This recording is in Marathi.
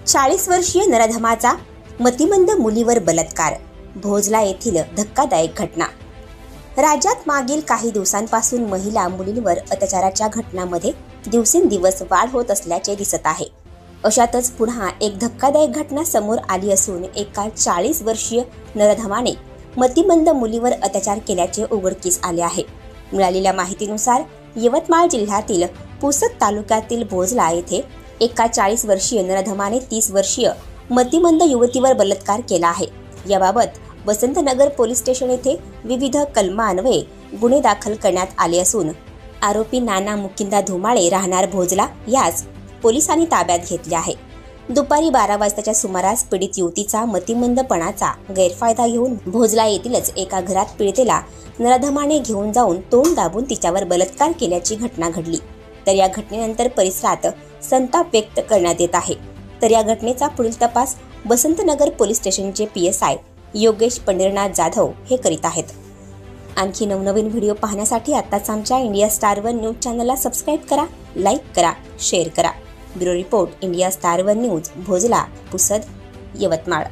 40 वर्षीय नराधमाचा मतिमंद मुलीवर बलात्कार, भोजला येथील धक्कादायक घटना। राज्यात मागील काही दिवसांपासून महिला मुलींवर अत्याचाराच्या घटनांमध्ये दिवसेंदिवस वाढ होत असल्याचे दिसत आहे। अशातच पुन्हा एक धक्कादायक घटना समोर आली असून एका 40 वर्षीय नराधमाने मतिमंद मुलीवर अत्याचार केल्याचे उघडकीस आले आहे। मिळालेल्या माहितीनुसार यवतमाळ जिल्ह्यातील पुसद तालुक्यातील भोजला येथे एका 40 वर्षीय नराधमाने 30 वर्षीय मतिमंद युवतीवर बलात्कार केला आहे। याबाबत वसंतनगर पोलीस स्टेशन येथे विविध कलमान्वये गुन्हे दाखल करण्यात आले असून आरोपी नाना मुकिंदा धुमाळे राहणार भोजला यास पोलिसांनी ताब्यात घेतले आहे। दुपारी 12 वाजताच्या सुमारास पीडित युवतीचा मतिमंदपणाचा गैरफायदा घेऊन भोजला येथीलच एका घरात पीडितेला नराधमाने घेऊन जाऊन तोंड दाबून तिच्यावर बलात्कार केल्याची घटना घडली। तर या घटनेनंतर परिसरात संताप व्यक्त करण्यात येत आहे। तर या घटनेचा पुढील तपास वसंतनगर पोलीस स्टेशनचे PSI योगेश पंढरीनाथ जाधव हे करीत आहेत। आणखी नवनवीन व्हिडिओ पाहण्यासाठी आताच आमच्या इंडिया स्टार वन न्यूज चॅनलला सबस्क्राईब करा, लाईक करा, शेअर करा। Bureau report, India star one news, Bhojla, Pusad, Yavatmal.